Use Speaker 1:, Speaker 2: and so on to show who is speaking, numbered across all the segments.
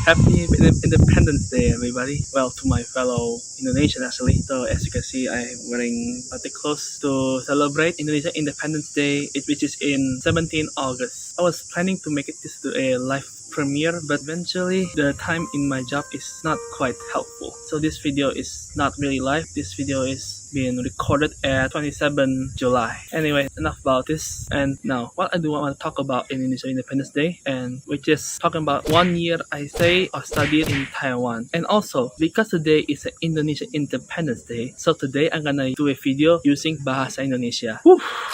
Speaker 1: Happy Independence Day, everybody. Well, to my fellow Indonesian, actually. So, as you can see, I'm wearing batik clothes to celebrate Indonesia Independence Day, which is in 17 August. I was planning to make this to a live premiere, but eventually the time in my job is not quite helpful. So this video is not really live. This video is being recorded at 27 July. Anyway, enough about this. And now, what I do want to talk about in Indonesia Independence Day, and which is talking about 1 year I stay or studied in Taiwan. And also, because today is an Indonesia Independence Day, so today I'm gonna do a video using bahasa Indonesia.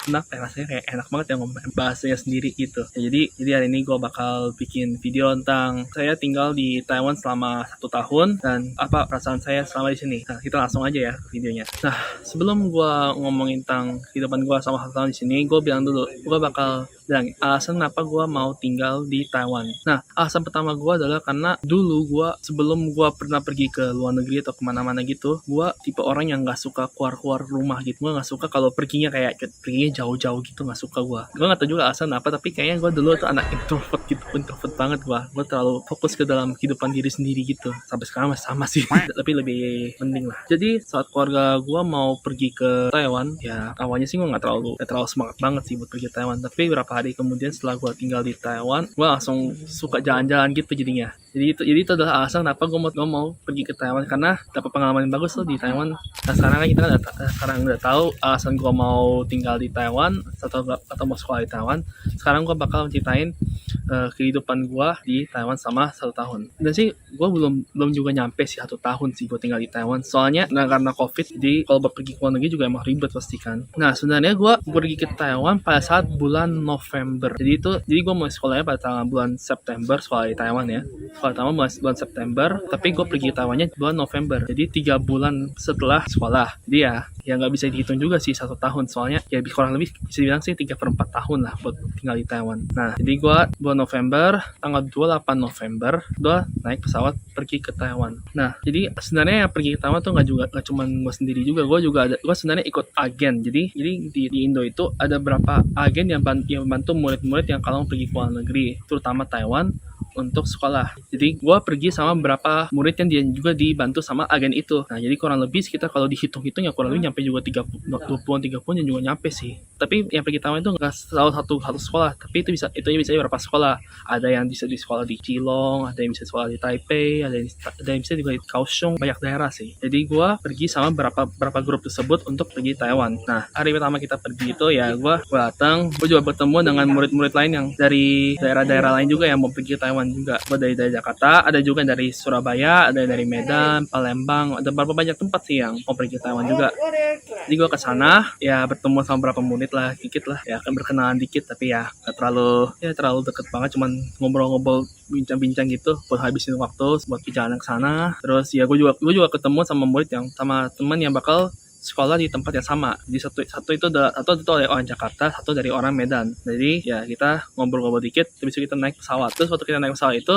Speaker 1: Enak, rasanya kayak enak banget ya ngomong bahasanya sendiri gitu. Ya, jadi hari ini gue bakal bikin video tentang saya tinggal di Taiwan selama 1 tahun dan apa perasaan saya selama di sini. Nah, kita langsung aja ya ke videonya. Nah, sebelum gue ngomongin tentang kehidupan gue selama 1 tahun di sini, gue bilang dulu, gue bakal bilang alasan kenapa gue mau tinggal di Taiwan. Nah, alasan pertama gue adalah karena dulu gue sebelum gue pernah pergi ke luar negeri atau kemana-mana gitu, gue tipe orang yang nggak suka keluar rumah gitu. Gue nggak suka kalau perginya jauh-jauh gitu, nggak suka gue. Gue nggak tahu juga alasan apa, tapi kayaknya gue dulu tuh anak introvert gitu, introvert banget gue. Gue terlalu fokus ke dalam kehidupan diri sendiri gitu. Sampai sekarang masih sama sih, tapi lebih mending lah. Jadi saat keluarga gue mau pergi ke Taiwan, ya awalnya sih gue nggak terlalu semangat banget sih buat pergi ke Taiwan. Tapi beberapa hari kemudian setelah gue tinggal di Taiwan, gue langsung suka jalan-jalan gitu jadinya. Jadi itu adalah alasan kenapa gue mau pergi ke Taiwan, karena dapat pengalaman yang bagus tuh di Taiwan. Nah, sekarang kan kita udah tahu alasan gue mau tinggal di Taiwan atau mau sekolah di Taiwan. Sekarang gue bakal ceritain kehidupan gue di Taiwan sama 1 tahun. Dan sih gue belum juga nyampe sih 1 tahun sih gue tinggal di Taiwan. Soalnya karena COVID, jadi kalau pergi ke luar negeri juga emang ribet pasti kan. Nah, sebenarnya gue pergi ke Taiwan pada saat bulan November. Jadi gue mulai sekolahnya pada bulan September, sekolah di Taiwan ya. Sekolah Taiwan bulan September, tapi gue pergi ke Taiwannya bulan November. Jadi 3 bulan setelah sekolah. Jadi ya nggak bisa dihitung juga sih 1 tahun. Soalnya ya kurang lebih bisa dibilang sih 3/4 tahun lah buat tinggal di Taiwan. Nah, jadi gue bulan November, tanggal 28 November, gue naik pesawat pergi ke Taiwan. Nah, jadi sebenarnya yang pergi ke Taiwan tuh nggak cuma gue sendiri juga. Gue sebenarnya ikut agen. Jadi di Indo itu ada berapa agen yang bantu murid-murid yang kalau mau pergi ke luar negeri, terutama Taiwan, untuk sekolah. Jadi gue pergi sama beberapa murid yang dia juga dibantu sama agen itu. Nah, jadi kurang lebih sekitar kalau dihitung-hitung ya kurang lebih nyampe juga 20-30 yang juga nyampe sih. Tapi yang pergi Taiwan itu nggak selalu satu sekolah, tapi itu bisa beberapa sekolah. Ada yang bisa di sekolah di Keelung, ada yang bisa sekolah di Taipei, ada yang bisa juga di Kaohsiung, banyak daerah sih. Jadi gue pergi sama beberapa grup tersebut untuk pergi Taiwan. Nah, hari pertama kita pergi itu ya gue datang, gue juga bertemu dengan murid-murid lain yang dari daerah-daerah lain juga yang mau pergi ke Taiwan juga. Gue dari Jakarta, ada juga dari Surabaya, ada dari Medan, Palembang, ada beberapa banyak tempat sih yang mau pergi ke Taiwan juga. Jadi gue kesana ya bertemu sama beberapa murid lah, dikit lah ya, akan berkenalan dikit, tapi ya gak terlalu deket banget, cuman ngobrol-ngobrol, bincang-bincang gitu buat habisin waktu buat perjalanan ke sana. Terus ya gue juga ketemu sama teman yang bakal sekolah di tempat yang sama. Jadi satu itu dari orang Jakarta, satu dari orang Medan. Jadi ya kita ngobrol-ngobrol dikit, habis itu kita naik pesawat. Terus waktu kita naik pesawat itu,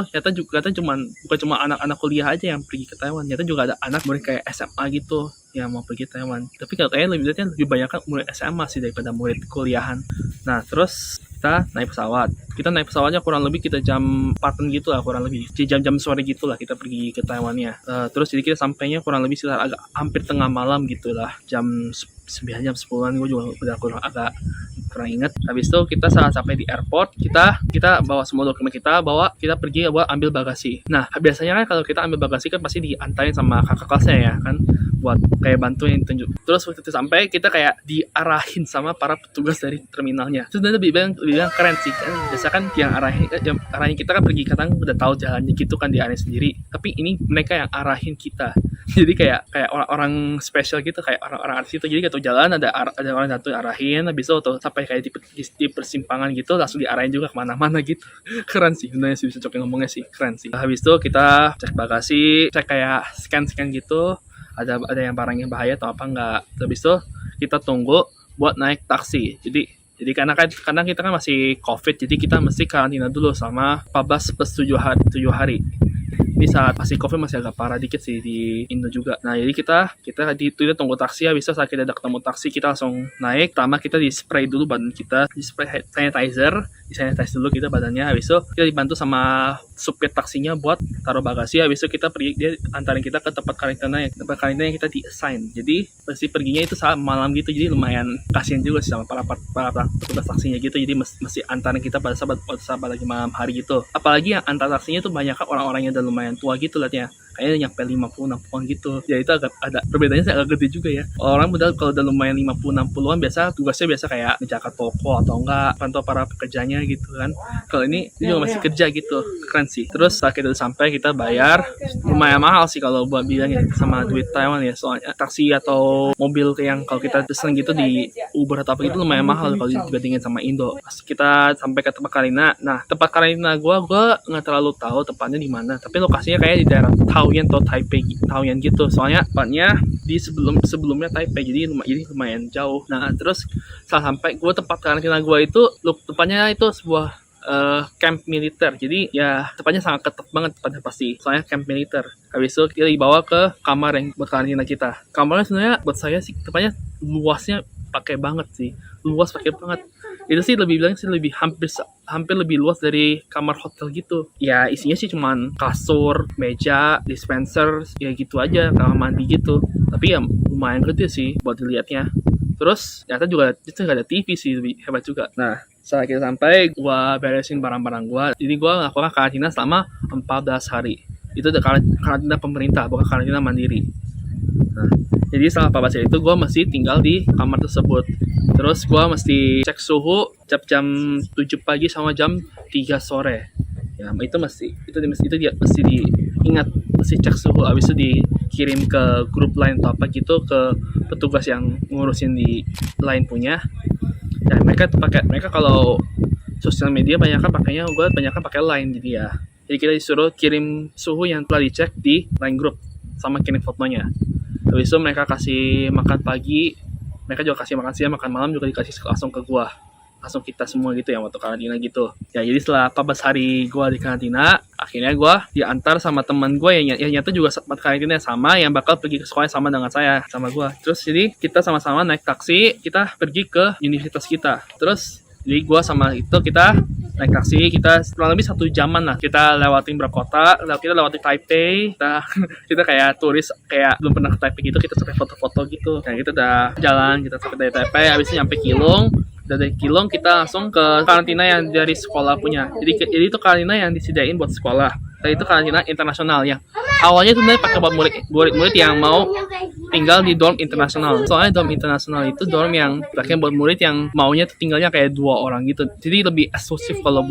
Speaker 1: bukan cuma anak-anak kuliah aja yang pergi ke Taiwan. Ternyata juga ada anak murid kayak SMA gitu yang mau pergi ke Taiwan. Tapi kayaknya lebih banyak kan murid SMA sih daripada murid kuliahan. Nah, terus kita naik pesawat. Kita naik pesawatnya kurang lebih kita jam 4 gitu lah, kurang lebih jam sore gitu lah kita pergi ke Taiwannya. Terus jadi kita sampainya kurang lebih sekitar hampir tengah malam gitu lah, jam 9 jam 10-an, gue juga udah kurang inget. Habis itu kita saat sampai di airport, kita bawa semua dokumen kita pergi buat ambil bagasi. Nah, biasanya kan kalau kita ambil bagasi kan pasti diantarin sama kakak kelasnya ya kan, buat kayak bantuin tunjuk. Terus waktu itu sampai kita kayak diarahin sama para petugas dari terminalnya. Terus dia lebih bilang keren sih kan. Biasa kan yang arahin kita kan pergi, kadang udah tahu jalannya gitu kan, diarahin sendiri. Tapi ini mereka yang arahin kita. Jadi kayak orang-orang spesial gitu, kayak orang-orang artis itu. Jadi atau jalan ada orang satu arahin, habis itu atau sampai kayak di persimpangan gitu langsung diarahin juga kemana-mana gitu. Keren sih sebenarnya sih, bisa coba ngomongnya sih, keren sih. Habis itu kita cek bagasi, cek kayak scan gitu, ada yang barang yang bahaya atau apa enggak. Habis itu kita tunggu buat naik taksi. Jadi karena kita kan masih COVID, jadi kita mesti karantina dulu sama 14 plus 7 hari. Ini saat masih COVID masih agak parah dikit sih di Indo juga. Nah, jadi kita tunggu taksi. Habis itu saat kita udah ketemu taksi, kita langsung naik. Pertama kita di spray dulu badan kita, di spray hand sanitizer, sanitize dulu kita badannya. Habis itu kita dibantu sama supir taksinya buat taruh bagasi. Habis itu kita pergi, dia antarin kita ke tempat karantina yang kita di-assign. Jadi pasti perginya itu saat malam gitu, jadi lumayan kasihan juga sih sama para petugas taksinya gitu. Jadi mesti antarin kita pada saat lagi malam hari gitu. Apalagi yang antar taksinya tuh banyak kan orang-orangnya udah lumayan tua gitu liatnya, kayaknya nyampe 50-60an gitu. Ya itu ada perbedaannya agak gede juga ya. Orang modal kalau udah lumayan 50-60an biasa tugasnya biasa kayak menjaga toko atau enggak pantau para pekerjanya gitu kan. Kalau ini juga masih kerja gitu, keren sih. Terus saat kita udah sampai kita bayar, lumayan mahal sih kalau buat bilangnya sama duit Taiwan ya. Soalnya taksi atau mobil yang kalau kita pesen gitu di Uber atau apa gitu lumayan mahal kalau dibandingin sama Indo. Pas kita sampai ke tempat karantina, nah tempat karantina gue nggak terlalu tahu tepatnya di mana, tapi lokasinya kayak di daerah Taoyuan atau Taoyuan gitu. Soalnya tempatnya di sebelumnya Taipei, jadi lumayan jauh. Nah terus saat sampai gue tempat karantina gue itu tempatnya itu sebuah camp militer. Jadi ya tempatnya sangat ketat banget tempatnya pasti. Soalnya camp militer. Habis itu kita dibawa ke kamar yang buat karantina kita. Kamarnya sebenarnya buat saya sih tempatnya luasnya pakai banget sih. Luas pakai banget. Itu sih lebih bilang sih hampir lebih luas dari kamar hotel gitu. Ya isinya sih cuman kasur, meja, dispenser, ya gitu aja, kamar mandi gitu. Tapi ya lumayan gede sih buat dilihatnya. Terus ternyata juga itu nggak ada TV sih, lebih hebat juga. Nah setelah kita sampai, gua beresin barang-barang gua. Jadi gua lakukan karantina selama 14 hari. Itu karantina pemerintah, bukan karantina mandiri. Nah, jadi setelah 14 hari itu gue mesti tinggal di kamar tersebut. Terus gue mesti cek suhu jam 7 pagi sama jam 3 sore. Ya itu dia mesti diingat, mesti cek suhu. Habis itu dikirim ke grup lain atau apa gitu, ke petugas yang ngurusin di lain punya. Dan mereka kalau sosial media banyak kan pakai Line, jadi kita disuruh kirim suhu yang telah dicek di Line Group sama kirim fotonya. Habis itu mereka kasih makan pagi, mereka juga kasih makan siang, makan malam juga dikasih langsung ke gua, langsung kita semua gitu yang waktu karantina gitu. Ya jadi setelah 14 hari gua di karantina, akhirnya gua diantar sama teman gua yang nyata juga sempat karantina sama, yang bakal pergi ke sekolah sama dengan sama gua. Terus jadi kita sama-sama naik taksi, kita pergi ke universitas kita. Terus jadi gue sama itu kita naik taksi, kita kurang lebih 1 jaman lah. Kita lewatin beberapa kota, kita lewatin Taipei, kita kayak turis, kayak belum pernah ke Taipei gitu, kita sampai foto-foto gitu. Dan kita udah jalan, kita sampai dari Taipei, habis itu nyampe Keelung. Dari Keelung kita langsung ke karantina yang dari sekolah punya. Jadi itu karantina yang disediain buat sekolah. Dan itu karantina internasional ya. Awalnya itu sebenarnya pakai buat murid-murid yang mau tinggal di dorm internasional. Soalnya dorm internasional itu dorm yang pakai buat murid yang maunya tinggalnya kayak 2 orang gitu. Jadi lebih eksklusif kalau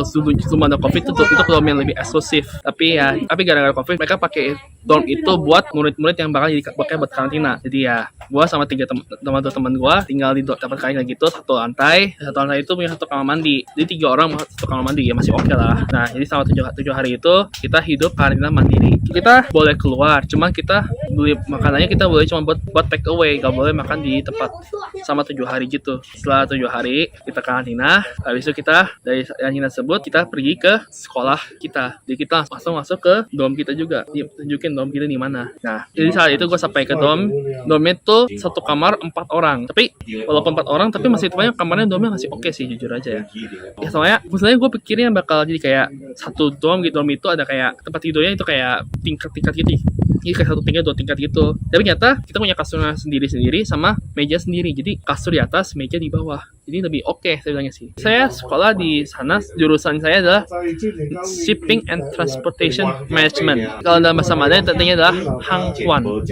Speaker 1: sebelum ada COVID itu dorm yang lebih eksklusif. Tapi gara-gara COVID mereka pakai dorm itu buat murid-murid yang bakal dipakai buat karantina. Jadi ya gua sama 3 teman gua tinggal di tempat karantina gitu, satu lantai itu punya 1 kamar mandi. Jadi 3 orang 1 kamar mandi ya masih oke lah. Nah jadi selama 7 hari itu kita hidup karantina mandiri. Kita boleh keluar, cuman kita beli makanannya kita boleh cuma buat take away, gak boleh makan di tempat sama 7 hari gitu. Setelah 7 hari kita karantina, habis itu kita dari karantina tersebut kita pergi ke sekolah kita. Jadi kita langsung masuk ke dorm kita juga, tunjukin dorm kita di mana. Nah jadi saat itu gue sampai ke dormnya tuh 1 kamar 4 orang. Tapi walaupun 4 orang, tapi masih banyak kamarnya, dormnya masih oke sih jujur aja ya. Ya soalnya gue pikirnya bakal jadi kayak 1 dorm gitu, dorm itu ada kayak tempat tidurnya itu kayak tingkat-tingkat gitu. Jadi kayak 1 tingkat 2 tingkat gitu. Tapi ternyata kita punya kasurnya sendiri sama meja sendiri. Jadi kasur di atas, meja di bawah. Jadi lebih oke saya bilangnya sih. Saya sekolah di sana, jurusan saya adalah Shipping and Transportation Management. Kalau dalam bahasa Mandarin tentunya adalah Hangguan.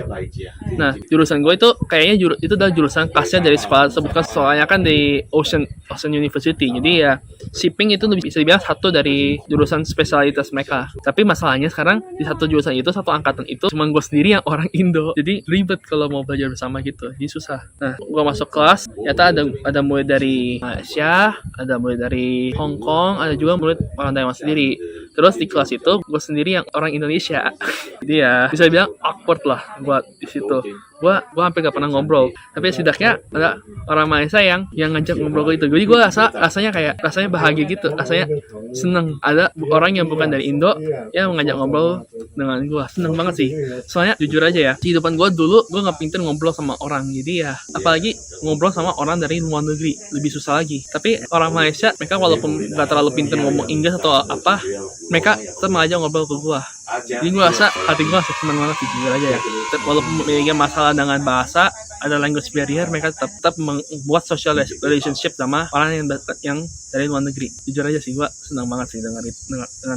Speaker 1: Nah, jurusan gue itu kayaknya itu adalah jurusan khasnya dari sekolah tersebut, kan soalnya kan di Ocean University. Jadi ya shipping itu lebih bisa dibilang satu dari jurusan spesialitas mereka. Tapi masalahnya sekarang di satu jurusan itu, satu angkatan itu cuma gue sendiri yang orang Indo. Jadi ribet kalau mau belajar bersama gitu. Jadi susah. Nah, gue masuk kelas, ternyata ada murid dari Malaysia, ada murid dari Hong Kong, ada juga murid orang Taiwan sendiri. Terus di kelas itu gue sendiri yang orang Indonesia. Jadi ya bisa dibilang awkward lah buat di situ. gua hampir gak pernah ngobrol. Tapi setidaknya ada orang Malaysia yang ngajak ngobrol gitu. Jadi gua rasanya bahagia gitu, rasanya seneng ada orang yang bukan dari Indo yang mengajak ngobrol dengan gua. Seneng banget sih. Soalnya jujur aja ya, kehidupan gua dulu gua nggak pinter ngobrol sama orang. Jadi ya, apalagi ngobrol sama orang dari luar negeri lebih susah lagi. Tapi orang Malaysia, mereka walaupun nggak terlalu pinter ngomong Inggris atau apa, mereka tetap aja ngobrol ke gua. Jadi gue rasa hati gue senang banget sih, jujur aja ya. Walaupun memiliki masalah dengan bahasa, ada language barrier, mereka tetap membuat social relationship sama orang yang dari luar negeri. Jujur aja sih, gue senang banget sih dengan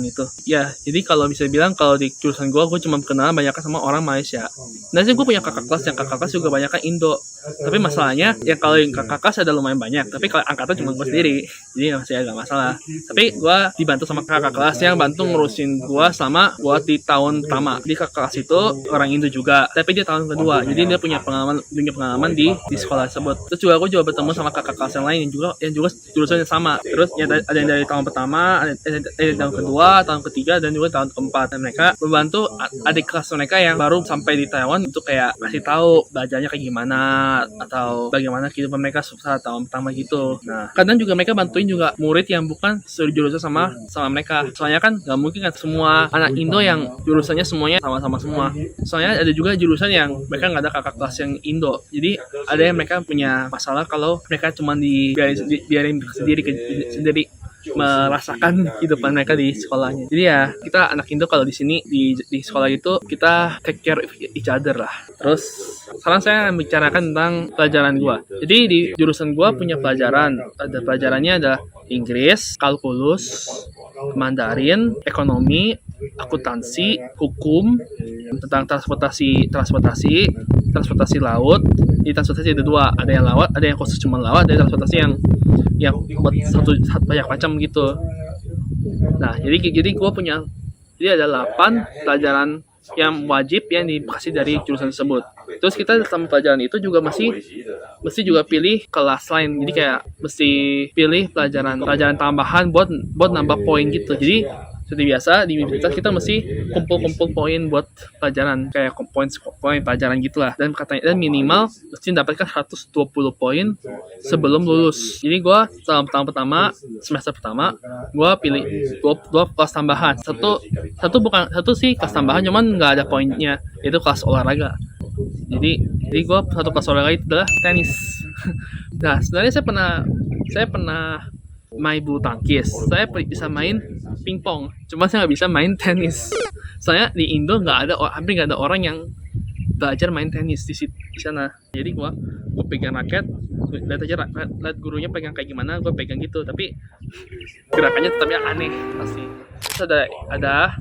Speaker 1: itu. Ya, jadi kalau bisa bilang kalau di jurusan gue cuma kenalan banyak sama orang Malaysia. Dan sih gue punya kakak kelas juga banyak kan Indo. Tapi masalahnya ya kalau yang kakak kelas ada lumayan banyak, tapi kalau angkatan cuma gue sendiri, jadi masih agak masalah. Tapi gue dibantu sama kakak kelas yang bantu ngurusin gue selama gue di tahun pertama. Di kakak kelas itu orang Indo juga, tapi dia tahun kedua, jadi dia punya pengalaman di sekolah tersebut. Terus juga aku juga bertemu sama kakak kelas yang lain yang juga jurusannya sama. Terus ya ada yang dari tahun pertama, ada dari tahun kedua, tahun ketiga, dan juga tahun keempat. Dan mereka membantu adik kelas mereka yang baru sampai di Taiwan untuk kayak kasih tahu belajarnya kayak gimana atau bagaimana kehidupan mereka susah tahun pertama gitu. Nah, kadang juga mereka bantuin juga murid yang bukan sejurusan sama mereka. Soalnya kan nggak mungkin kan semua anak Indo yang jurusannya semuanya sama-sama semua. Soalnya ada juga jurusan yang mereka nggak ada kakak kelas yang Indo. Jadi ada yang mereka punya masalah kalau mereka cuma dibiarin sendiri merasakan kehidupan mereka di sekolahnya. Jadi ya kita anak Indo kalau di sini di sekolah itu kita take care of each other lah. Terus sekarang saya bicarakan tentang pelajaran gua. Jadi di jurusan gua punya pelajaran. Ada pelajarannya ada Inggris, kalkulus, Mandarin, ekonomi, akuntansi, hukum, tentang transportasi laut. Di transportasi ada dua, ada yang laut, ada yang khusus cuma laut, ada transportasi yang buat satu banyak macam gitu. Nah, jadi gue punya, jadi ada 8 pelajaran yang wajib yang dikasih dari jurusan tersebut. Terus kita sama pelajaran itu juga mesti juga pilih kelas lain. Jadi kayak mesti pilih pelajaran tambahan buat nambah poin gitu. Jadi seperti biasa di universitas kita mesti kumpul poin buat pelajaran kayak poin pelajaran gitulah, dan minimal mesti mendapatkan 120 poin sebelum lulus. Jadi gue semester pertama gue pilih dua kelas tambahan. Satu sih kelas tambahan cuman nggak ada poinnya, itu kelas olahraga. Jadi gue satu kelas olahraga itu adalah tenis. Nah, sebenarnya saya pernah main bulu tangkis, saya bisa main pingpong, cuma saya nggak bisa main tenis. Soalnya di Indo hampir nggak ada orang yang belajar main tenis di sana. Jadi gue pegang raket, lihat gurunya pegang kayak gimana, gue pegang gitu, tapi gerakannya tetap yang aneh pasti. Terus ada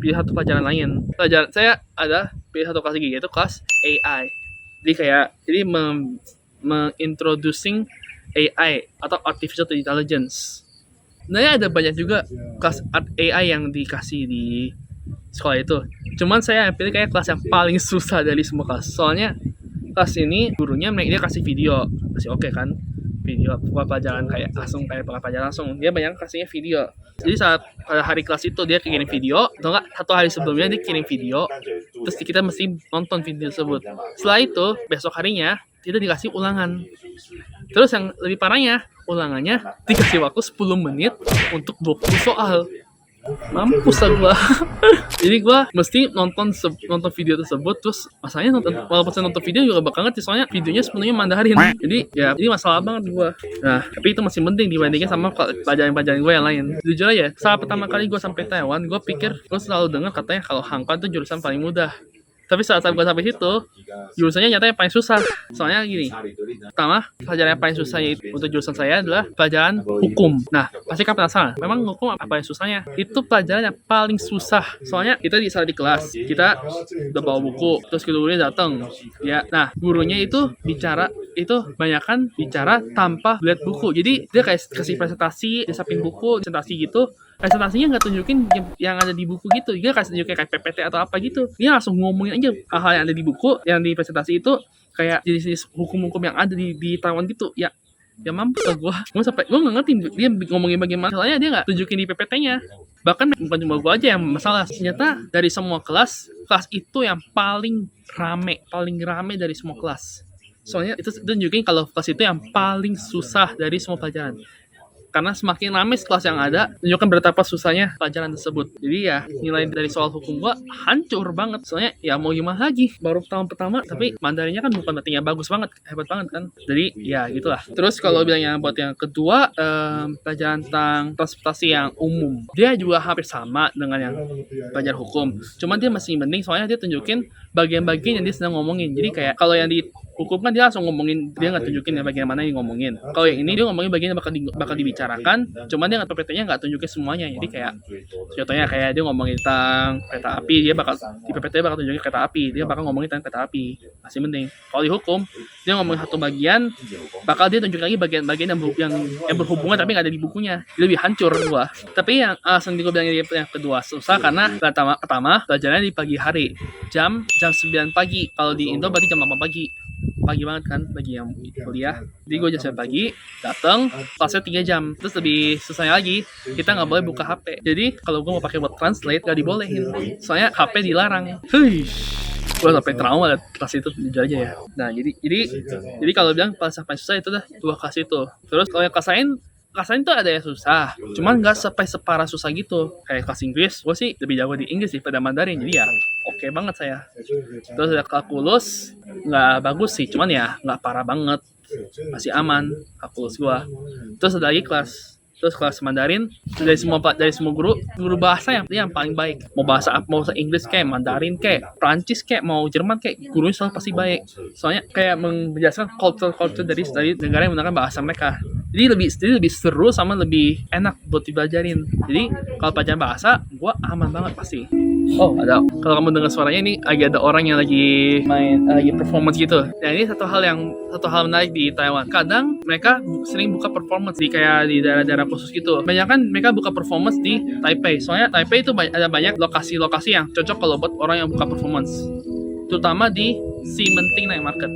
Speaker 1: pilih satu pelajaran lain. Saya ada pilih satu kelas lagi, yaitu kelas AI. Jadi mengintroducing AI atau Artificial Intelligence. Sebenarnya ada banyak juga kelas AI yang dikasih di sekolah itu. Cuman saya pilih kayak kelas yang paling susah dari semua kelas. Soalnya kelas ini gurunya dia kasih video, masih oke kan? Video pelajaran kayak pelajaran langsung. Dia banyak kasihnya video. Jadi saat pada hari kelas itu dia kirim video, atau enggak satu hari sebelumnya dia kirim video. Terus kita mesti nonton video tersebut. Setelah itu besok harinya kita dikasih ulangan. Terus yang lebih parahnya, ulangannya dikasih waktu 10 menit untuk 20 soal. Mampus lah gua. Jadi gua mesti nonton video tersebut. Terus masalahnya walaupun saya nonton video juga bakal ngerti, soalnya videonya sepenuhnya Mandarin. Jadi masalah banget gua. Nah, tapi itu masih penting dibandingin sama pelajaran gua yang lain. Jujur aja, saat pertama kali gua sampai Taiwan, gua pikir gua selalu dengar katanya kalau Hangpan itu jurusan paling mudah. Tapi saat gue sampai situ, jurusannya nyatanya paling susah. Soalnya gini, pertama, pelajaran yang paling susah untuk jurusan saya adalah pelajaran hukum. Nah, pasti kan penasaran, memang hukum apa yang susahnya? Itu pelajaran yang paling susah. Soalnya kita di kelas, kita udah bawa buku, terus gurunya datang. Ya, nah, gurunya itu banyakan bicara tanpa lihat buku. Jadi dia kayak kasih presentasi, dia samping buku, presentasi gitu. Presentasinya nggak tunjukin yang ada di buku gitu, dia kasih tunjukin kayak PPT atau apa gitu. Dia langsung ngomongin aja hal-hal yang ada di buku, yang di presentasi itu kayak jenis-jenis hukum-hukum yang ada di Taiwan gitu. Ya mampus lah gue nggak ngerti dia ngomongin bagaimana. Soalnya dia nggak tunjukin di PPT-nya. Bahkan bukan cuma gue aja yang masalah, ternyata dari semua kelas itu yang paling rame dari semua kelas. Soalnya itu tunjukin kalau kelas itu yang paling susah dari semua pelajaran. Karena semakin ramai kelas yang ada, menunjukkan betapa susahnya pelajaran tersebut. Jadi ya, nilai dari soal hukum gua hancur banget. Soalnya ya mau gimana lagi, baru tahun pertama, tapi Mandarinnya kan bukan artinya bagus banget, hebat banget kan. Jadi ya gitulah. Terus kalau bilangnya buat yang kedua, pelajaran tentang transportasi yang umum. Dia juga hampir sama dengan yang pelajaran hukum. Cuman dia masih mending, soalnya dia tunjukin bagian-bagian yang dia sedang ngomongin. Jadi kayak kalau yang di hukum kan dia langsung ngomongin, dia nggak tunjukin ya bagian mana yang ngomongin. Kalau yang ini dia ngomongin bagian yang bakal dibicarakan, cuman dia nggak PPT-nya nggak tunjukin semuanya. Jadi kayak contohnya kayak dia ngomongin tentang kereta api, dia bakal di PPT bakal tunjukin kereta api, dia bakal ngomongin tentang kereta api, masih penting. Kalau di hukum dia ngomongin satu bagian, bakal dia tunjukin lagi bagian-bagian yang berhubungan tapi nggak ada di bukunya. Dia lebih hancur gua. Tapi yang alasan gue bilang yang kedua susah karena pertama pelajarannya di pagi hari, jam 9 pagi. Kalau di Indo berarti jam 8 pagi banget kan bagi yang kuliah. Jadi gue jam 9 pagi datang, kelasnya 3 jam. Terus lebih susahnya lagi, kita nggak boleh buka HP. Jadi kalau gue mau pakai buat translate nggak dibolehin, soalnya HP dilarang. Gue sampai trauma liat kelas itu, jujur aja ya. Nah jadi kalau bilang kelas sampai susah itu dah 2 kelas itu. Terus kalau yang kelas lain tuh ada yang susah, cuman nggak sampai separah susah gitu. Kayak kelas Inggris, gue sih lebih jago di Inggris daripada Mandarin, jadi ya oke banget saya. Terus ada kalkulus, nggak bagus sih, cuman ya nggak parah banget, masih aman kalkulus gue. Terus ada lagi kelas Mandarin, dari semua guru bahasa yang paling baik. Mau bahasa Inggris kayak Mandarin kayak Prancis kayak mau Jerman kayak gurunya selalu pasti baik. Soalnya kayak menjelaskan culture dari negara yang menggunakan bahasa mereka. Jadi lebih seru sama lebih enak buat dipelajarin. Jadi kalau pelajaran bahasa, gua aman banget pasti. Oh, ada. Kalau kamu dengar suaranya ini lagi ada orang yang lagi lagi performance gitu. Dan ini satu hal menarik di Taiwan. Kadang mereka sering buka performance di kayak di daerah-daerah khusus gitu. Banyak kan mereka buka performance di Taipei. Soalnya Taipei itu ada banyak lokasi-lokasi yang cocok kalau buat orang yang buka performance. Terutama di Ximending Night Market.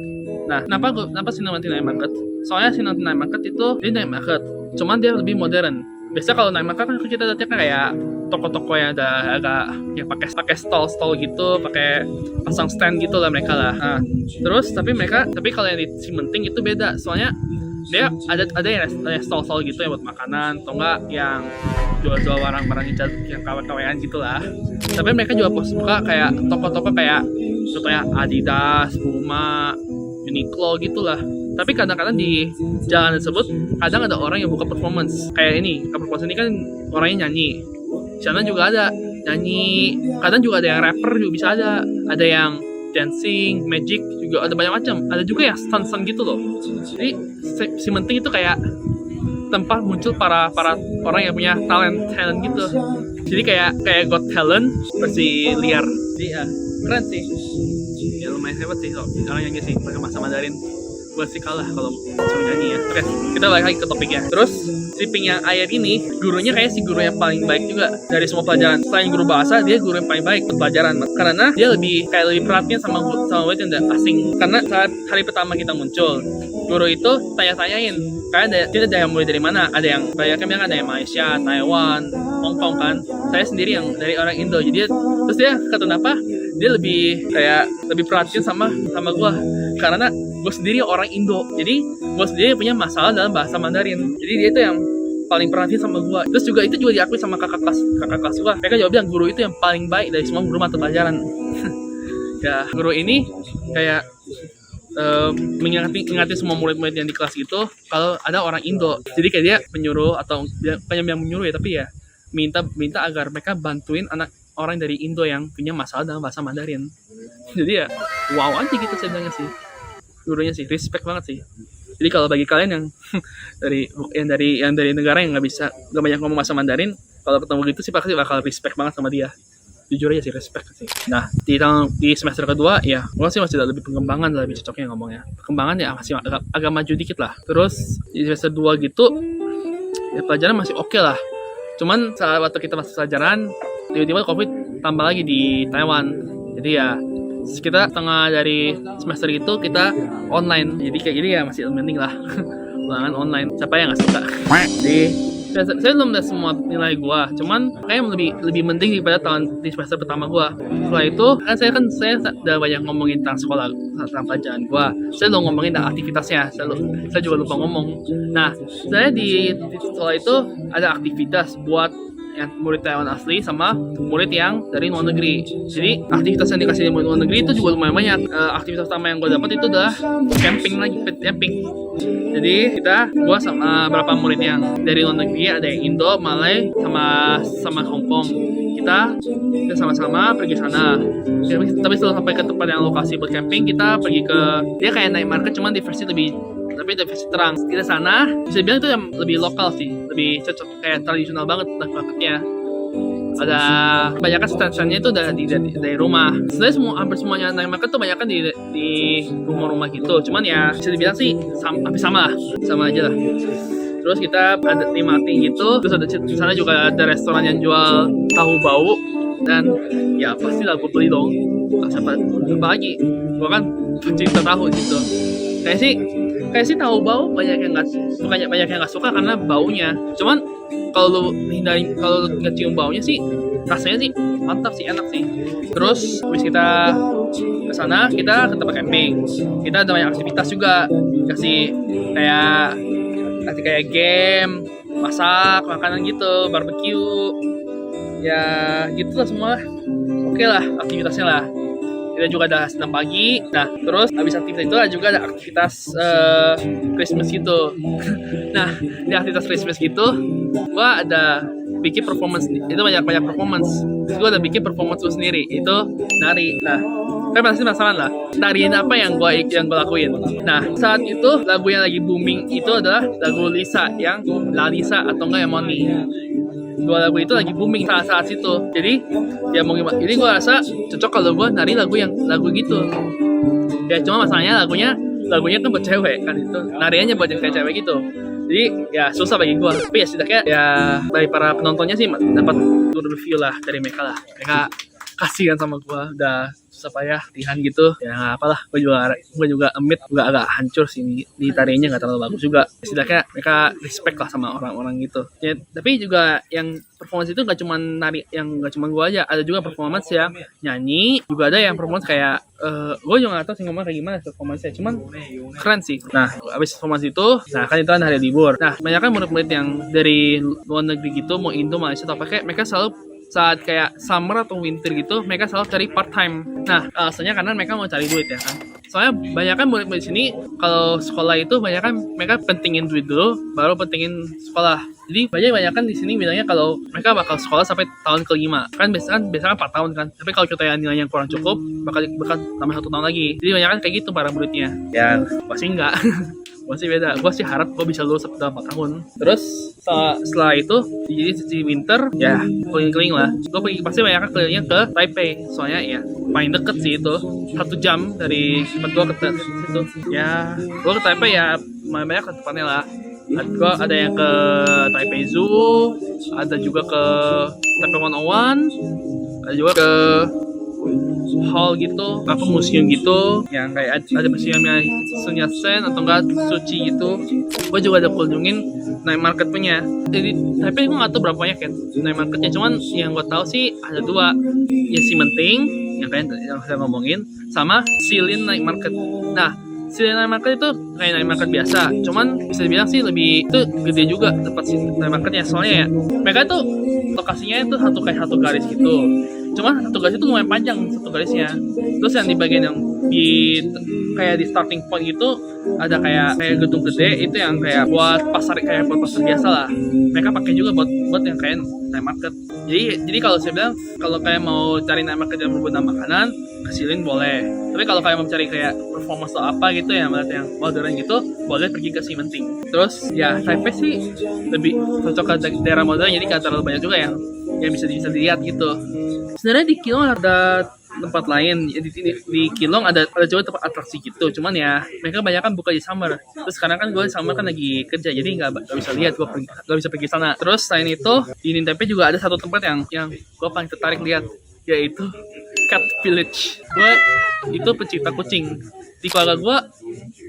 Speaker 1: Nah, kenapa Ximending Night Market? Soalnya Ximending Night Market itu dia night market, cuman dia lebih modern. Biasa kalau night market kan kita lihatnya kayak toko-toko yang ada agak ya pakai stall gitu, pakai pasang stand gitu lah mereka lah. Nah, tapi kalau yang di Ximending itu beda, soalnya dia ada yang stall gitu yang buat makanan atau enggak yang jual-jual barang-barang yang kawan-kawan gitu lah. Tapi mereka juga buka kayak toko-toko kayak contohnya Adidas, Puma, Uniqlo gitulah. Tapi kadang-kadang di jalan tersebut kadang ada orang yang buka performance. Kayak ini, performance ini kan orangnya nyanyi. Di sana juga ada nyanyi, kadang juga ada yang rapper juga bisa ada. Ada yang dancing, magic juga ada banyak macam. Ada juga yang stunt gitu loh. Jadi Ximending itu kayak tempat muncul para orang yang punya talent gitu. Jadi kayak Got Talent versi liar. Jadi ya keren sih. Ya lumayan hebat sih orang yang sih pakai bahasa Mandarin. Gue sih kalah kalau suruh nyanyi ya. Oke, kita balik lagi ke topiknya. Terus si Ping yang ayat ini, gurunya kayak si guru yang paling baik juga dari semua pelajaran. Selain guru bahasa, dia guru yang paling baik untuk pelajaran. Karena dia lebih perhatian sama murid yang asing. Karena saat hari pertama kita muncul, guru itu tanya-tanyain. Karena dia ada yang mulai dari mana? Ada yang banyak yang bilang ada yang Malaysia, Taiwan, Hong Kong kan. Saya sendiri yang dari orang Indo. Jadi terus dia kata apa? Dia lebih perhatian sama gue. Karena gue sendiri orang Indo, jadi gue sendiri punya masalah dalam bahasa Mandarin. Jadi dia itu yang paling perhatian sama gue. Terus itu juga diakui sama kakak kelas gue. Mereka juga bilang guru itu yang paling baik dari semua guru mata pelajaran. Ya guru ini kayak mengingatkan semua murid-murid yang di kelas itu kalau ada orang Indo. Jadi kayak dia menyuruh atau bukan yang menyuruh ya, tapi ya minta agar mereka bantuin orang dari Indo yang punya masalah dalam bahasa Mandarin. Jadi ya wow aja gitu saya bilangnya sih. Gurunya sih respect banget sih. Jadi kalau bagi kalian yang dari negara yang nggak banyak ngomong bahasa Mandarin, kalau ketemu gitu sih pasti bakal respect banget sama dia. Jujur aja sih respect sih. Nah di semester kedua ya gue sih masih lebih pengembangan, lebih cocoknya ngomongnya. Perkembangan ya masih agak maju dikit lah. Terus di semester 2 gitu ya pelajaran masih oke lah. Cuman saat waktu kita masuk pelajaran tiba-tiba COVID tambah lagi di Taiwan. Jadi ya kita setengah dari semester itu kita online. Jadi kayak gini ya masih mending lah. Ulangan online. Siapa yang nggak suka? Jadi Saya belum lihat semua nilai gua, cuman kayak lebih penting daripada di semester pertama gua. Setelah itu kan saya udah banyak ngomongin tentang sekolah, tentang pelajaran gua. Saya belum ngomongin tentang aktivitasnya. Saya juga lupa ngomong. Nah, saya di sekolah itu ada aktivitas buat yang murid Taiwan asli sama murid yang dari luar negeri. Jadi aktivitas yang dikasih di luar negeri itu juga lumayan banyak. Aktivitas pertama yang gue dapat itu adalah camping. Jadi gue sama beberapa murid yang dari luar negeri, ada yang Indo, Malay, sama Hong Kong. Kita sama-sama pergi sana. Tapi setelah sampai ke tempat yang lokasi buat camping, kita pergi ke dia kayak night market, cuman di versi versi terang. Kita sana bisa bilang itu yang lebih lokal sih, lebih cocok, kayak tradisional banget marketnya. Ada kebanyakan stand-standnya itu dari rumah. Sebenarnya hampir semuanya night market tuh banyakan di rumah-rumah gitu. Cuman ya bisa dibilang sih sama aja lah. Terus kita ada nikmatin gitu. Terus di sana juga ada restoran yang jual tahu bau, dan ya pasti lah gue beli dong. Apa lagi? Gue kan pencinta tahu gitu. Kayak sih tahu bau banyak yang nggak suka karena baunya. Cuman kalau nggak cium baunya sih rasanya sih mantap sih, enak sih. Terus habis kita ke sana, kita ke tempat camping. Kita ada banyak aktivitas juga, kasih kayak game, masak, makanan gitu, barbecue. Ya gitu lah semua. Oke lah aktivitasnya lah. Kita juga ada senam pagi. Nah, terus habis aktivitas itu juga ada aktivitas Christmas gitu. Nah, di aktivitas Christmas gitu, gua ada bikin performance. Itu banyak performance. Terus gua ada bikin performance gua sendiri. Itu nari. Nah, kan pasti penasaran lah, tarian apa yang gua lakuin. Nah, saat itu lagu yang lagi booming itu adalah lagu Lisa, yang La Lisa atau enggak yang Money. Dua lagu itu lagi booming saat itu. Jadi ya mau gimana, jadi gue rasa cocok kalau gue nari lagu gitu. Ya cuma masalahnya lagunya kan buat cewek kan, itu nariannya buat yang kayak cewek gitu. Jadi ya susah bagi gue. Tapi ya setidaknya ya dari para penontonnya sih dapat good review lah dari mereka lah. Mereka kasihan sama gue, udah susah payah latihan gitu. Ya nggak apalah, gue juga agak hancur sih di tariannya, nggak terlalu bagus juga. Setidaknya mereka respect lah sama orang-orang gitu. Ya, tapi juga yang performance itu nggak cuma gue aja, ada juga performance yang nyanyi, juga ada yang performance kayak gue juga nggak tahu sih ngomong kayak gimana performance-nya, cuman keren sih. Nah, abis performance itu, nah kan itu kan hari libur. Nah, banyak kan murid-murid yang dari luar negeri gitu, mau Indo, Malaysia atau apa, kayak mereka selalu saat kayak summer atau winter gitu, mereka selalu cari part time. Nah, alasannya karena mereka mau cari duit ya kan. Soalnya banyak kan murid-murid di sini kalau sekolah itu banyak kan mereka pentingin duit dulu, baru pentingin sekolah. Jadi banyak kan di sini bilangnya kalau mereka bakal sekolah sampai tahun ke-5. Kan biasanya 4 tahun kan. Tapi kalau kita yang nilainya kurang cukup, bakal tambah 1 tahun lagi. Jadi banyak kan kayak gitu para muridnya. Ya, pasti enggak. Gue sih beda, gue sih harap gue bisa lulus dalam 4 tahun. Terus setelah itu jadi di winter ya keliling-keliling lah. Gue pasti banyak kelilingnya ke Taipei, soalnya ya paling deket sih itu 1 jam dari tempat gue ke situ. Ya gue ke Taipei ya lumayan banyak ke tempatnya lah. Gue ada yang ke Taipei Zoo, ada juga ke Taipei 101, ada juga ke hall gitu, apa museum gitu, yang kayak ada museumnya Sun Yat-sen atau enggak Suci gitu. Gue juga ada kunjungin night market punya. Jadi tapi gue nggak tahu berapa banyak ya night marketnya, cuman yang gue tahu sih ada 2, ya Ximending yang saya ngomongin, sama Shilin night market. Nah, Shilin night market itu kayak night market biasa, cuman bisa dibilang sih lebih itu gede juga tempat night marketnya, soalnya ya mereka tuh lokasinya itu satu garis gitu. Cuma satu garis itu lumayan panjang satu garisnya. Terus yang di bagian yang kayak di starting point gitu ada kayak gedung gede, itu yang kayak buat pasar biasa lah. Mereka pakai juga buat yang kayak night market. Jadi kalau saya bilang kalau kayak mau cari night market yang berguna makanan, kesilin boleh. Tapi kalau kayak mau cari kayak performance atau apa gitu ya, yang modern gitu, boleh pergi ke Ximending. Terus ya Taipei sih lebih cocok ke daerah modern, jadi gak terlalu banyak juga yang bisa dilihat gitu. Sebenarnya di Keelung ada tempat lain, di Keelung ada juga tempat atraksi gitu, cuman ya mereka kebanyakan buka di summer. Terus sekarang kan gue di summer kan lagi kerja, jadi nggak bisa lihat, gue nggak bisa pergi sana. Terus selain itu di Taipei juga ada satu tempat yang gue paling tertarik lihat, yaitu Cat Village. Gue itu pecinta kucing. Di keluarga gue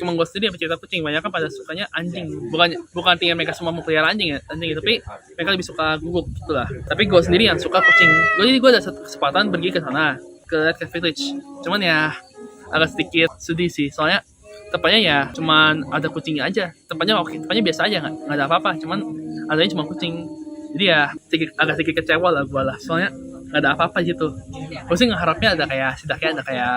Speaker 1: cuma gue sendiri yang pecinta kucing. Banyak kan pada sukanya anjing. Bukan artinya mereka semua mau pelihara anjing ya, tapi mereka lebih suka guguk gitu lah. Tapi gue sendiri yang suka kucing. Jadi gue ada satu kesempatan pergi ke sana, ke Red Cat Village. Cuman ya agak sedikit sedih sih, soalnya tempatnya ya cuman ada kucingnya aja. Tempatnya oke, tempatnya biasa aja, nggak ada apa-apa. Cuman adanya cuma kucing. Jadi ya agak sedikit kecewa lah gue lah, soalnya nggak ada apa-apa gitu. Gue sih ngeharapnya ada kayak setidaknya ada kayak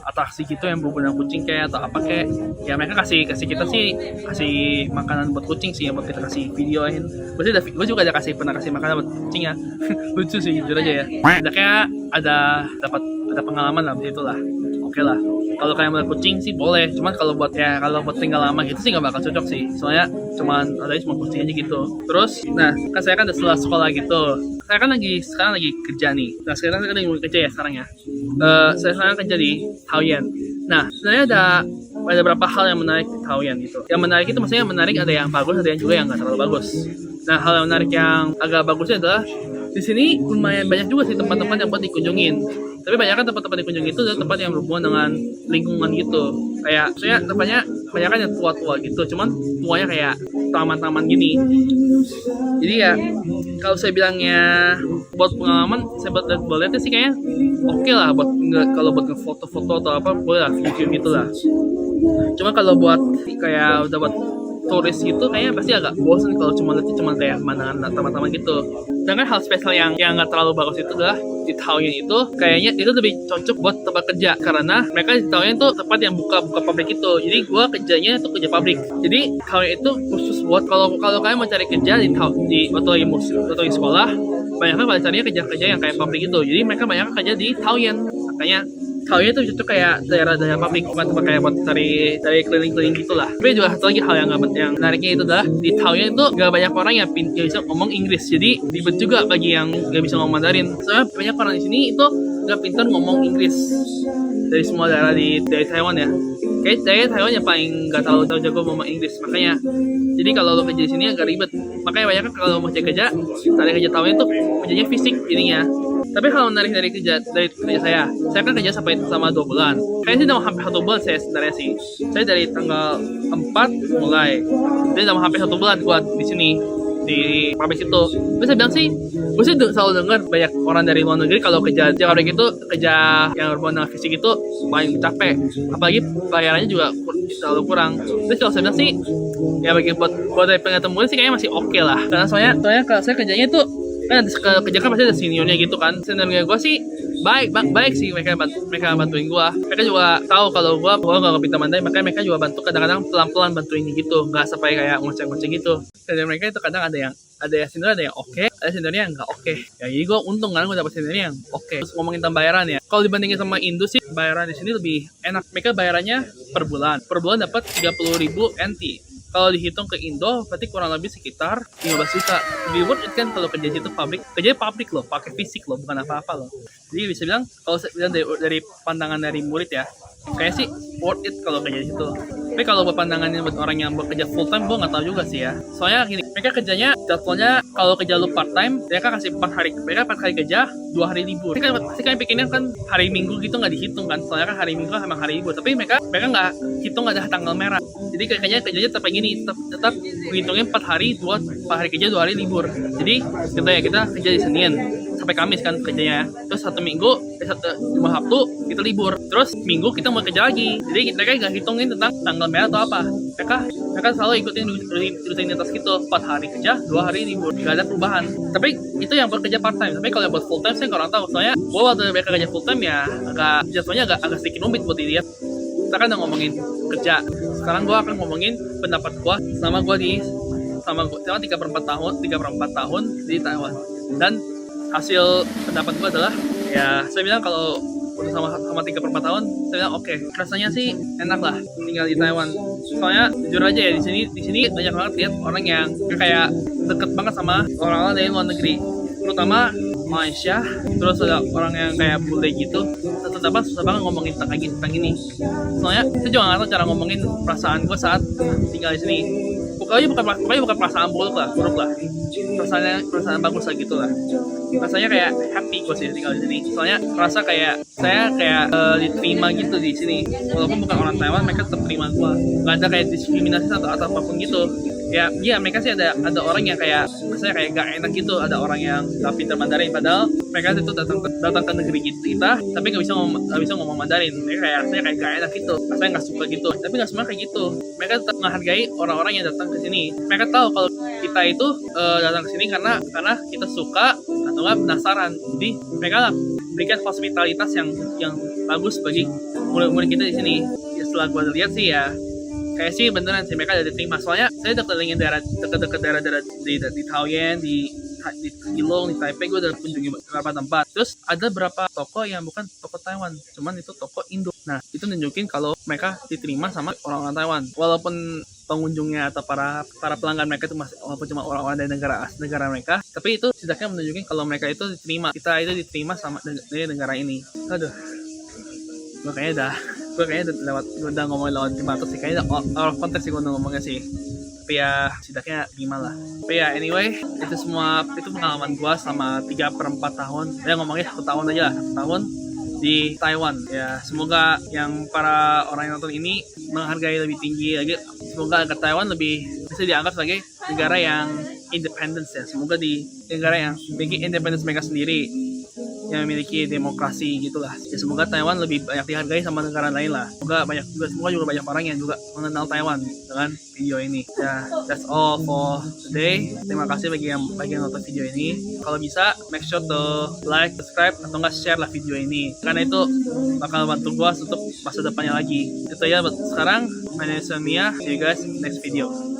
Speaker 1: atraksi gitu yang berhubungan kucing kayak atau apa kayak ya mereka kasih kita sih kasih makanan buat kucing sih, yang buat kita kasih videoin. Gue juga ada pernah kasih makanan buat kucing ya. Lucu sih jujur aja ya. Kayak ada pengalaman lah begitu lah. Oke lah. Kalau kayak melihat kucing sih boleh, cuman kalau buat tinggal lama gitu sih nggak bakal cocok sih, soalnya cuma kucing aja gitu. Terus, nah kan saya kan udah setelah sekolah gitu, saya kan sekarang lagi kerja nih. Nah sekarang saya lagi kerja ya sekarang ya. Saya sekarang kerja di Taoyuan. Nah sebenarnya ada beberapa hal yang menarik di Taoyuan gitu. Yang menarik itu maksudnya menarik ada yang bagus, ada yang juga yang nggak terlalu bagus. Nah hal yang menarik yang agak bagusnya adalah di sini lumayan banyak juga sih tempat-tempat yang buat dikunjungin. Tapi banyak kan tempat-tempat dikunjungi itu adalah tempat yang berhubungan dengan lingkungan gitu. Kayak maksudnya tempatnya banyak kan yang tua-tua gitu. Cuman tuanya kayak taman-taman gini. Jadi ya kalau saya bilangnya buat pengalaman, saya boleh sih kayaknya oke lah buat kalau buat foto-foto atau apa boleh lah, video gitu lah. Cuma kalau buat kayak udah buat turis gitu kayaknya pasti agak bosan kalau cuma kayak pemandangan teman-teman gitu. Sedangkan hal spesial yang nggak terlalu bagus itu adalah di Taoyuan itu kayaknya itu lebih cocok buat tempat kerja, karena mereka di Taoyuan itu tempat yang buka pabrik itu. Jadi gua kerjanya itu kerja pabrik. Jadi Taoyuan itu khusus buat kalau kalian mau cari kerja di atau di sekolah, banyak kan pada carinya kerja yang kayak pabrik itu. Jadi mereka banyak kerja di Taoyuan. Makanya Taoyuan itu cocok kayak daerah-daerah pabrik, bukan tempat kayak buat cari keliling-keliling gitulah. Tapi juga satu lagi hal yang menariknya itu adalah di Taoyuan itu gak banyak orang yang bisa ngomong Inggris, jadi ribet juga bagi yang gak bisa ngomong Mandarin. Soalnya banyak orang di sini itu gak pintar ngomong Inggris dari semua daerah dari Taiwan ya. Kayak dari Taiwan yang paling gak terlalu jago ngomong Inggris, makanya jadi kalau lo kerja di sini agak ribet. Makanya banyak kan kalau mau cari kerja Taoyuan itu kerjanya fisik jadinya. Tapi hal menarik dari kerja saya kan kerja selama 2 bulan. Kayaknya sih udah hampir 1 bulan saya sebenarnya sih. Saya dari tanggal 4 mulai. Jadi udah hampir 1 bulan gua di sini di pabrik itu. Terus saya bilang sih, gue sih selalu dengar banyak orang dari luar negeri kalau kerja di pabrik itu, kerja yang berhubungan dengan fisik itu paling capek. Apalagi bayarannya juga terlalu kurang. Terus kalau saya bilang sih, ya bagi buat dari penglihatan muda sih kayaknya masih oke lah. Karena soalnya kalau saya kerjanya itu kan kerja kan pasti ada seniornya gitu kan. Seniornya gue sih baik sih, mereka bantuin gue. Mereka juga tahu kalau gue gak pintar Mandarin, makanya mereka juga bantu kadang-kadang pelan-pelan bantuin gitu, nggak sampai kayak ngoceh-ngoceh gitu. Dan mereka itu kadang ada yang senior, ada yang oke, ada seniornya yang nggak oke. Ya jadi gue untung kan gue dapet seniornya yang oke. Terus ngomongin tentang bayaran ya, kalau dibandingin sama Indo sih bayaran di sini lebih enak. Mereka bayarannya per bulan dapat 30.000 NT. Kalau dihitung ke Indo, berarti kurang lebih sekitar 15 juta. Lebih worth it kan kalau kerja itu pabrik loh, pakai fisik loh, bukan apa-apa loh. Jadi bisa bilang, kalau saya bilang dari pandangan dari murid ya, kayak sih worth it kalau kerja di situ. Tapi kalau buat pandangannya buat orang yang bekerja full time, gue nggak tahu juga sih ya. Soalnya gini, mereka kerjanya jadwalnya kalau kerja lu part time, mereka kasih 4 hari. Mereka 4 hari kerja, 2 hari libur. Mereka pasti kan pikirnya kan hari Minggu gitu nggak dihitung kan. Soalnya kan hari Minggu kan emang hari libur. Tapi mereka nggak hitung, nggak ada tanggal merah. Jadi kerjanya tetap gini, tetap menghitungnya 4 hari, 4 hari kerja, 2 hari libur. Jadi kita kerja di Senin sampai Kamis kan kerjanya. Terus cuma Sabtu kita libur. Terus Minggu kita mau kerja lagi. Jadi mereka nggak hitungin tentang tanggal merah atau apa. Mereka selalu ikutin rutinitas gitu. 4 hari kerja, 2 hari libur. Nggak ada perubahan. Tapi itu yang bekerja part time. Tapi kalau yang buat full time saya kurang tahu. Soalnya waktu mereka kerja full time ya jadwalnya agak sedikit rumit buat dilihat. Kita kan udah ngomongin kerja. Sekarang gue akan ngomongin pendapat gue selama 3/4 tahun di Taiwan. Dan hasil pendapat gue adalah ya saya bilang kalau udah sama 3/4 tahun saya bilang oke. Rasanya sih enak lah tinggal di Taiwan. Soalnya jujur aja ya di sini banyak banget lihat orang yang kayak deket banget sama orang-orang dari luar negeri, terutama Malaysia. Terus ada orang yang kayak bule gitu. Tetap susah banget ngomongin tentang ini. Soalnya saya juga nggak tahu cara ngomongin perasaan gue saat tinggal di sini. Pokoknya bukan perasaan buruk lah. perasaan bagus lah gitu lah. Rasanya kayak happy gue sih tinggal di sini. Soalnya rasa kayak saya kayak diterima gitu di sini. Walaupun bukan orang Taiwan, mereka tetap terima gue. Gak ada kayak diskriminasi atau apapun gitu. Ya mereka sih ada orang yang kayak misalnya kayak gak enak gitu, ada orang yang gak pintar Mandarin, padahal mereka itu datang ke negeri kita tapi gak bisa ngomong Mandarin. Mereka kayak rasanya kayak gak enak gitu, rasanya gak suka gitu. Tapi gak semua kayak gitu, mereka tetap menghargai orang-orang yang datang ke sini. Mereka tahu kalau kita itu datang ke sini karena kita suka atau nggak penasaran. Jadi mereka berikan hospitalitas yang bagus bagi murid-murid kita di sini. Ya, setelah gue lihat sih ya kayak sih beneran sih mereka ada diterima. Soalnya saya udah kelilingin dekat daerah di Taoyuan, di Keelung, di Taipei. Gue udah kunjungi beberapa tempat. Terus ada beberapa toko yang bukan toko Taiwan, cuman itu toko Indo. Nah itu nunjukin kalau mereka diterima sama orang-orang Taiwan, walaupun pengunjungnya atau para pelanggan mereka itu masih walaupun cuma orang-orang dari negara mereka, tapi itu setidaknya menunjukkan kalau mereka itu diterima, kita itu diterima sama dari negara ini. Aduh, gue kayaknya udah ngomongin lewat 500 sih, kayaknya out of context sih gue ngomongnya sih. Tapi ya setidaknya terima lah. Tapi ya anyway, itu pengalaman gue selama 3/4 tahun. Ya ngomongnya 1 tahun aja lah, 1 tahun di Taiwan. Ya semoga yang para orang yang nonton ini menghargai lebih tinggi lagi. Semoga agar Taiwan lebih bisa dianggap sebagai negara yang independence ya. Semoga di negara yang memiliki independence mereka sendiri, yang memiliki demokrasi gitulah. Ya semoga Taiwan lebih banyak dihargai sama negara lain lah. Semoga juga banyak orang yang juga mengenal Taiwan dengan video ini. Ya, that's all for today. Terima kasih bagi yang nonton video ini. Kalau bisa, make sure to like, subscribe, atau nggak share lah video ini. Karena itu bakal bantu gua untuk masa depannya lagi. Itu ya buat sekarang. My name is Mia. See you guys next video.